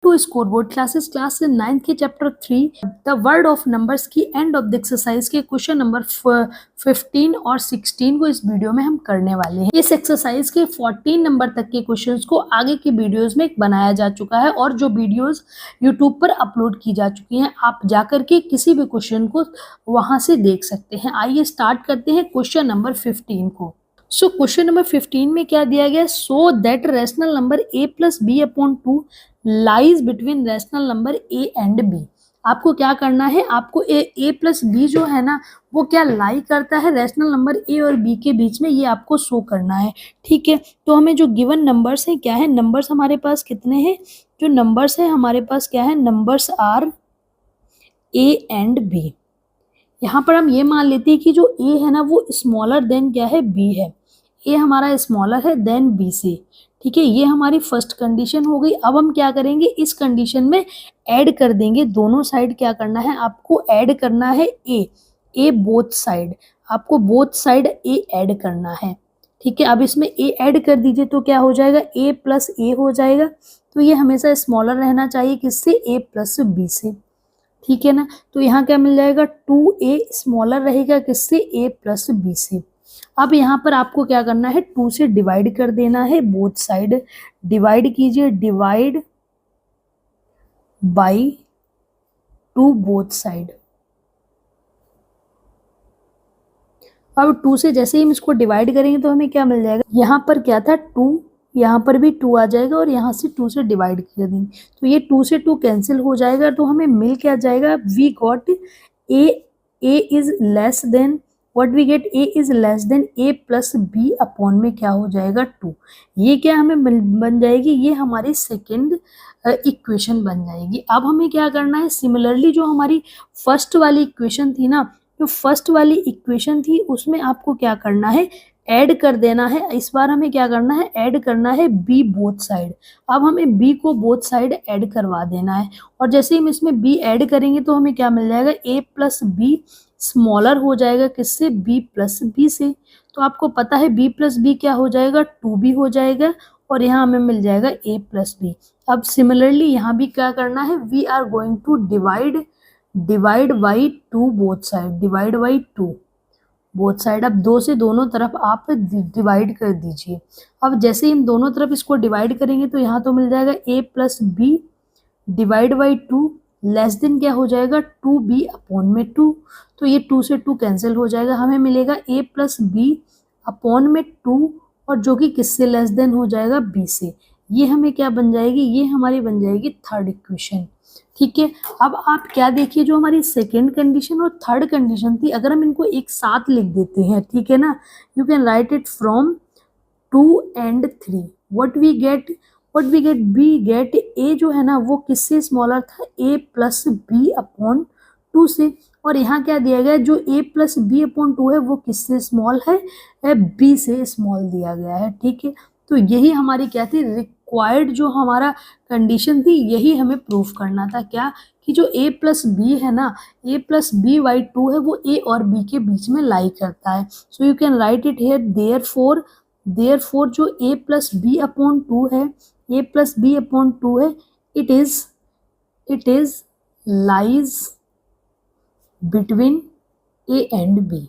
To scoreboard classes class 9th के chapter 3 the word of numbers की end of the exercise के question number 15 और 16 को इस वीडियो में हम करने वाले हैं। इस एक्सरसाइज के 14 नंबर तक के क्वेश्चंस को आगे की वीडियोस में बनाया जा चुका है और जो वीडियोस यूट्यूब पर अपलोड की जा चुकी हैं, आप जाकर के किसी भी क्वेश्चन को वहां से देख सकते हैं। आइए स्टार्ट करते हैं क्वेश्चन नंबर 15 को। सो क्वेश्चन नंबर 15 में क्या दिया गया, so that rational number a plus B upon 2 lies between rational number a and b। आपको क्या करना है, आपको a प्लस बी जो है ना वो क्या लाई करता है रैशनल नंबर a और b के बीच में, ये आपको शो करना है। ठीक है, तो हमें जो गिवन नंबर्स हैं क्या है, नंबर्स हमारे पास कितने हैं, जो नंबर्स हैं हमारे पास क्या है, numbers are a and b। यहाँ पर हम ये मान लेते हैं कि जो a है ना वो स्मॉलर देन क्या है, b है। a हमारा स्मॉलर है देन b से। ठीक है, ये हमारी फर्स्ट कंडीशन हो गई। अब हम क्या करेंगे, इस कंडीशन में ऐड कर देंगे, दोनों साइड क्या करना है, आपको ऐड करना है a बोथ साइड, आपको बोथ साइड a ऐड करना है। ठीक है, अब इसमें a ऐड कर दीजिए तो क्या हो जाएगा, a प्लस a हो जाएगा। तो ये हमेशा स्मॉलर रहना चाहिए किससे, a प्लस b से। ठीक है ना, तो यहाँ क्या मिल जाएगा, 2a स्मॉलर रहेगा किससे, a प्लस b से। अब यहाँ पर आपको क्या करना है, 2 से डिवाइड कर देना है बोथ साइड। डिवाइड कीजिए, डिवाइड बाय 2 बोथ साइड। अब 2 से जैसे ही हम इसको डिवाइड करेंगे तो हमें क्या मिल जाएगा, यहाँ पर क्या था 2, यहाँ पर भी 2 आ जाएगा और यहाँ से 2 से डिवाइड कर देंगे तो ये 2 से 2 कैंसिल हो जाएगा। तो हमें मिल क्या जाएगा, we got a is less than, what we get, a is less than a plus b upon में क्या हो जाएगा 2। ये क्या हमें बन जाएगी, ये हमारी सेकेंड इक्वेशन बन जाएगी। अब हमें क्या करना है, सिमिलरली जो हमारी फर्स्ट वाली इक्वेशन थी ना, जो फर्स्ट वाली इक्वेशन थी उसमें आपको क्या करना है, ऐड कर देना है। इस बार हमें क्या करना है, ऐड करना है b बोथ साइड। अब हमें b को बोथ साइड ऐड करवा देना है और जैसे हम इसमें b ऐड करेंगे तो हमें क्या मिल जाएगा, a प्लस b स्मॉलर हो जाएगा किससे, b प्लस b से। तो आपको पता है b प्लस b क्या हो जाएगा, 2b हो जाएगा और यहाँ हमें मिल जाएगा a प्लस b। अब सिमिलरली यहाँ भी क्या करना है, we are going to divide by 2 both side, divide by 2 both side. अब 2 से दोनों तरफ आप डिवाइड कर दीजिए। अब जैसे ही हम दोनों तरफ इसको डिवाइड करेंगे तो यहाँ तो मिल जाएगा a plus B divide by 2 less than क्या हो जाएगा, 2b अपॉन में 2। तो ये 2 से 2 कैंसिल हो जाएगा, हमें मिलेगा a प्लस बी अपॉन में 2 और जो कि किससे लेस देन हो जाएगा, b से। ये हमें क्या बन जाएगी, ये हमारी बन जाएगी थर्ड इक्वेशन। ठीक है, अब आप क्या देखिए, जो हमारी सेकेंड कंडीशन और थर्ड कंडीशन थी, अगर हम इनको एक साथ लिख देते हैं, ठीक है ना, you can write it from 2 and 3, what we get, B get a जो है ना वो किससे स्मॉलर था, a प्लस बी अपॉन 2 से। और यहाँ क्या दिया गया, जो a प्लस बी अपॉन 2 है वो किससे स्मॉल है, b से स्मॉल दिया गया है। ठीक है, तो यही हमारी क्या थी, रिक्वायर्ड जो हमारा कंडीशन थी, यही हमें प्रूफ करना था। क्या कि जो a प्लस बी है ना, a प्लस बी बाई 2 है वो a और b के बीच में लाई करता है। So you can write it here, therefore जो a प्लस बी अपॉन 2 है, a प्लस बी अपॉन 2 है, it is lies between a and b।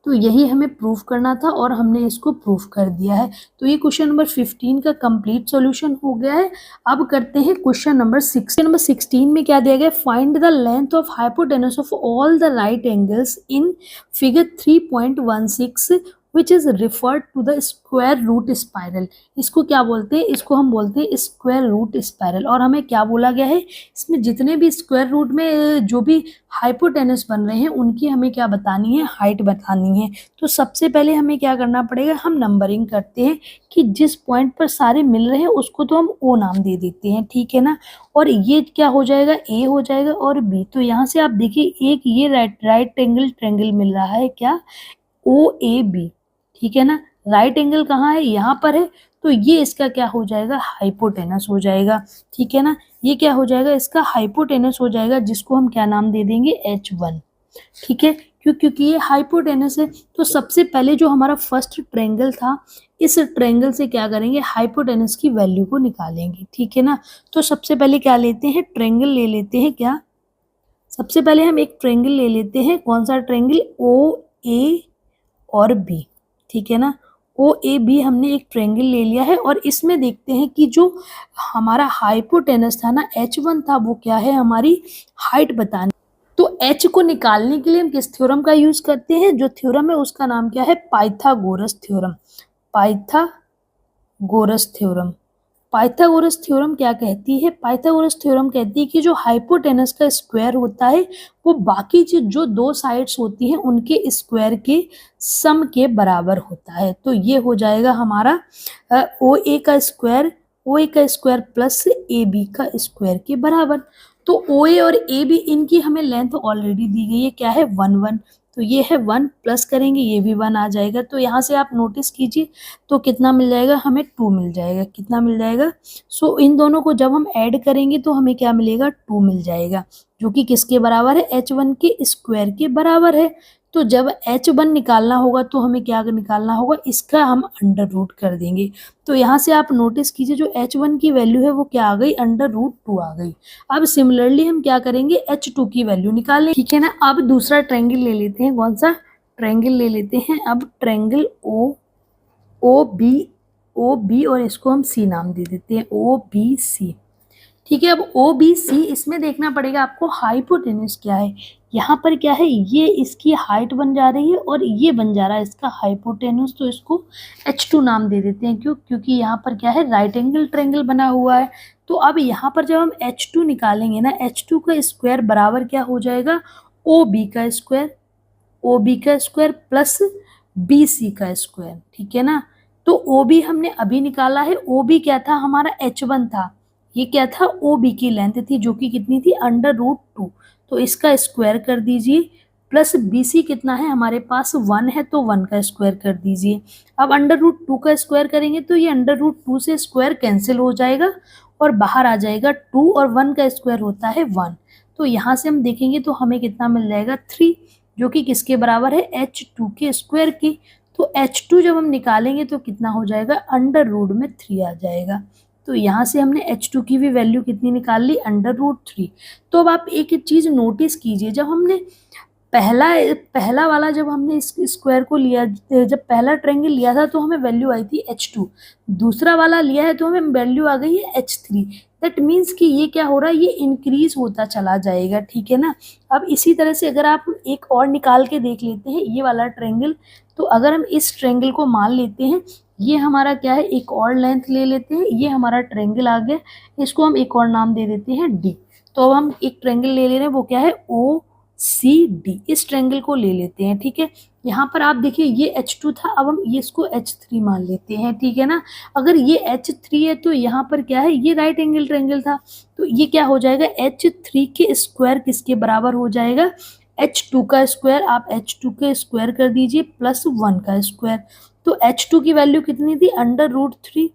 तो यही हमें प्रूफ करना था और हमने इसको प्रूफ कर दिया है। तो ये क्वेश्चन नंबर 15 का कंप्लीट सॉल्यूशन हो गया है। अब करते हैं क्वेश्चन नंबर 16। नंबर 16 में क्या दिया गया, find the length of hypotenuse of all the right angles in figure 3.16 which is referred to the square root spiral. इसको क्या बोलते हैं, इसको हम बोलते हैं स्क्वायर रूट स्पाइरल। और हमें क्या बोला गया है, इसमें जितने भी स्क्वायर रूट में जो भी हाइपोटेनस बन रहे हैं उनकी हमें क्या बतानी है, हाइट बतानी है। तो सबसे पहले हमें क्या करना पड़ेगा, हम नंबरिंग करते हैं कि जिस पॉइंट पर सारे मिल रहे हैं उसको तो हम ओ नाम दे देते हैं। ठीक है ना, और ये क्या हो जाएगा, ए हो जाएगा और बी। तो यहाँ से आप देखिए एक ये राइट एंगल ट्रायंगल मिल रहा है, क्या, ओ ए बी। ठीक है ना, राइट एंगल कहाँ है, यहाँ पर है, तो ये इसका क्या हो जाएगा, हाइपोटेनस हो जाएगा। ठीक है ना, ये क्या हो जाएगा, इसका हाइपोटेनस हो जाएगा, जिसको हम क्या नाम दे देंगे, H1। ठीक है, क्योंकि ये हाइपोटेनस है। तो सबसे पहले जो हमारा फर्स्ट ट्रायंगल था, इस ट्रायंगल से क्या करेंगे, हाइपोटेनस की वैल्यू को निकालेंगे, ठीक है ना। तो सबसे पहले क्या लेते हैं, ट्रायंगल ले लेते हैं। क्या, सबसे पहले हम एक ट्रायंगल ले लेते हैं। कौन सा ट्रायंगल, ओ ए और बी, ठीक है ना। ओ ए बी हमने एक ट्रायंगल ले लिया है और इसमें देखते हैं कि जो हमारा हाइपोटेनस था ना, H1 था, वो क्या है, हमारी हाइट बताने। तो H को निकालने के लिए हम किस थ्योरम का यूज करते हैं, जो थ्योरम है उसका नाम क्या है, Pythagoras theorem. Pythagoras theorem. Pythagoras theorem क्या कहती है, पाइथागोरस थ्योरम कहती है कि जो हाइपोटेनस का स्क्वायर होता है वो बाकी जो दो साइड्स होती हैं उनके स्क्वायर के सम के बराबर होता है। तो ये हो जाएगा हमारा ओ ए का स्क्वायर प्लस ए बी का स्क्वायर के बराबर। तो ओ ए और ए बी, इनकी हमें लेंथ ऑलरेडी दी गई है, क्या है, 1 1। तो ये है 1, प्लस करेंगे ये भी 1 आ जाएगा। तो यहाँ से आप नोटिस कीजिए, तो कितना मिल जाएगा, हमें 2 मिल जाएगा। कितना मिल जाएगा, सो इन दोनों को जब हम ऐड करेंगे तो हमें क्या मिलेगा, 2 मिल जाएगा, जो कि किसके बराबर है, H1 के स्क्वायर के बराबर है। तो जब H1 निकालना होगा तो हमें क्या निकालना होगा, इसका हम अंडर रूट कर देंगे। तो यहाँ से आप नोटिस कीजिए, जो H1 की वैल्यू है वो क्या आ गई, √2 आ गई। अब सिमिलरली हम क्या करेंगे, H2 की वैल्यू निकालें, ठीक है ना। अब दूसरा ट्रायंगल ले लेते हैं। कौन सा ट्रायंगल ले लेते हैं, अब ट्रायंगल ओ बी और इसको हम सी नाम दे देते हैं, ओ बी सी, ठीक है। अब ओ बी सी, इसमें देखना पड़ेगा आपको हाइपोटेनस क्या है। यहाँ पर क्या है, ये इसकी हाइट बन जा रही है और ये बन जा रहा है इसका हाइपोटेनस। तो इसको H2 नाम दे देते हैं, क्यों, क्योंकि यहाँ पर क्या है, राइट एंगल ट्रायंगल बना हुआ है। तो अब यहाँ पर जब हम H2 निकालेंगे ना, H2 का स्क्वायर बराबर क्या हो जाएगा, ओ बी का स्क्वायर प्लस बी सी का स्क्वायर, ठीक है ना। तो ओ बी हमने अभी निकाला है, ओ बी क्या था, हमारा H1 था, ये क्या था, ओ बी की लेंथ थी, जो कि कितनी थी, √2। तो इसका स्क्वायर कर दीजिए, प्लस बी सी कितना है हमारे पास, 1 है, तो 1 का स्क्वायर कर दीजिए। अब √2 का स्क्वायर करेंगे तो ये √2 से स्क्वायर कैंसिल हो जाएगा और बाहर आ जाएगा 2, और 1 का स्क्वायर होता है 1। तो यहाँ से हम देखेंगे तो हमें कितना मिल जाएगा, 3, जो कि किसके बराबर है, H2 के स्क्वायर की। तो H2 जब हम निकालेंगे तो कितना हो जाएगा, √3 आ जाएगा। तो यहाँ से हमने H2 की भी वैल्यू कितनी निकाल ली, √3। तो अब आप एक चीज़ नोटिस कीजिए, जब हमने पहला वाला जब हमने इस स्क्वायर को लिया, जब पहला ट्रायंगल लिया था तो हमें वैल्यू आई थी H2, दूसरा वाला लिया है तो हमें वैल्यू आ गई है H3। दैट मीन्स कि ये क्या हो रहा है, ये इंक्रीज होता चला जाएगा, ठीक है ना। अब इसी तरह से अगर आप एक और निकाल के देख लेते हैं, ये वाला ट्रायंगल, तो अगर हम इस ट्रायंगल को मान लेते हैं, ये हमारा क्या है, एक और लेंथ ले लेते हैं, ये हमारा ट्रायंगल आ गया, इसको हम एक और नाम दे देते हैं D। तो अब हम एक ट्रायंगल ले रहे हैं, वो क्या है, OCD, इस ट्रायंगल को ले लेते हैं, ठीक है। यहाँ पर आप देखिए ये H2 था, अब हम ये इसको H3 मान लेते हैं, ठीक है ना। अगर ये H3 है तो यहाँ पर क्या है, ये राइट एंगल ट्रायंगल था, तो ये क्या हो जाएगा, H3 के स्क्वायर किसके बराबर हो जाएगा, H2 का स्क्वायर। आप H2 के स्क्वायर कर दीजिए प्लस 1 का स्क्वायर। तो H2 की वैल्यू कितनी थी, √3।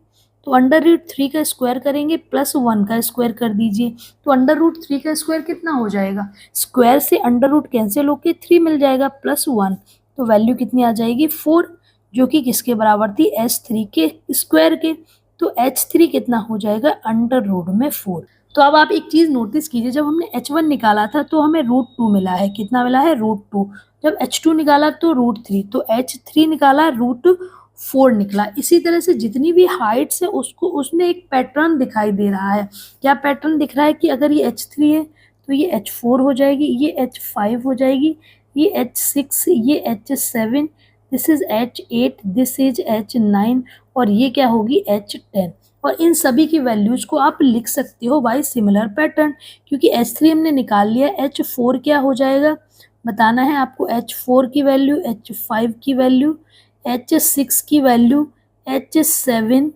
तो √3 का स्क्वायर करेंगे प्लस 1 का स्क्वायर कर दीजिए। तो √3 का स्क्वायर कितना हो जाएगा, स्क्वायर से अंडर कैंसिल होके 3 मिल जाएगा प्लस 1। तो वैल्यू कितनी आ जाएगी, 4, जो कि किसके बराबर थी, H3 के स्क्वायर के। तो H3 कितना हो जाएगा, √4। तो अब आप एक चीज़ नोटिस कीजिए, जब हमने H1 निकाला था तो हमें √2 मिला है, कितना मिला है, √2। जब H2 निकाला तो √3, तो H3 निकाला, √4 निकला। इसी तरह से जितनी भी हाइट्स है उसको उसमें एक पैटर्न दिखाई दे रहा है। क्या पैटर्न दिख रहा है कि अगर ये H3 है तो ये H4 हो जाएगी, ये H5 हो जाएगी, ये H6, ये H7, this is H8, this is H9, और ये क्या होगी, H10। और इन सभी की वैल्यूज को आप लिख सकते हो बाय सिमिलर पैटर्न, क्योंकि H3 हमने निकाल लिया, H4 क्या हो जाएगा बताना है आपको, H4 की वैल्यू, H5 की वैल्यू, H6 की वैल्यू, H7,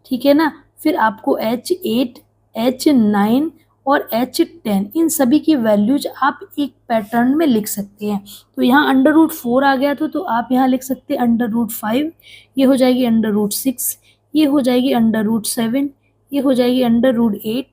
ठीक है ना। फिर आपको H8, H9 और H10, इन सभी की वैल्यूज आप एक पैटर्न में लिख सकते हैं। तो यहाँ √4 आ गया तो आप यहाँ लिख सकते हैं √5, ये हो जाएगी √6, ये हो जाएगी √7, ये हो जाएगी √8,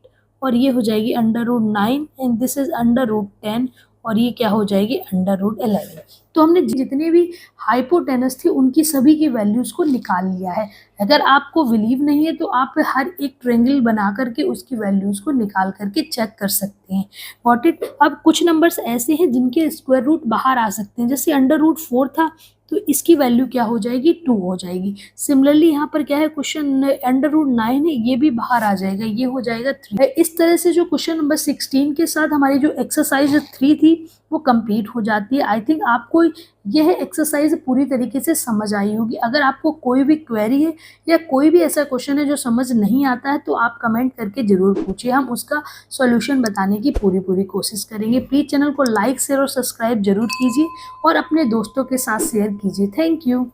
और ये हो जाएगी √9, एंड दिस इज √10, और ये क्या हो जाएगी √11। तो हमने जितने भी हाइपोटेनस थे उनकी सभी की वैल्यूज़ को निकाल लिया है। अगर आपको बिलीव नहीं है तो आप हर एक ट्रायंगल बना करके उसकी वैल्यूज़ को निकाल करके चेक कर सकते हैं। Got it. अब कुछ नंबर्स ऐसे हैं जिनके स्क्वायर रूट बाहर आ सकते हैं, जैसे √4 था तो इसकी वैल्यू क्या हो जाएगी 2 हो जाएगी। सिमिलरली यहाँ पर क्या है क्वेश्चन √9 है, ये भी बाहर आ जाएगा, ये हो जाएगा 3। इस तरह से जो क्वेश्चन नंबर 16 के साथ हमारी जो एक्सरसाइज 3 थी वो कंप्लीट हो जाती है। आई थिंक आपको यह एक्सरसाइज पूरी तरीके से समझ आई होगी। अगर आपको कोई भी क्वेरी है या कोई भी ऐसा क्वेश्चन है जो समझ नहीं आता है तो आप कमेंट करके ज़रूर पूछिए, हम उसका सॉल्यूशन बताने की पूरी कोशिश करेंगे। प्लीज़ चैनल को लाइक शेयर और सब्सक्राइब जरूर कीजिए और अपने दोस्तों के साथ शेयर कीजिए। Thank you.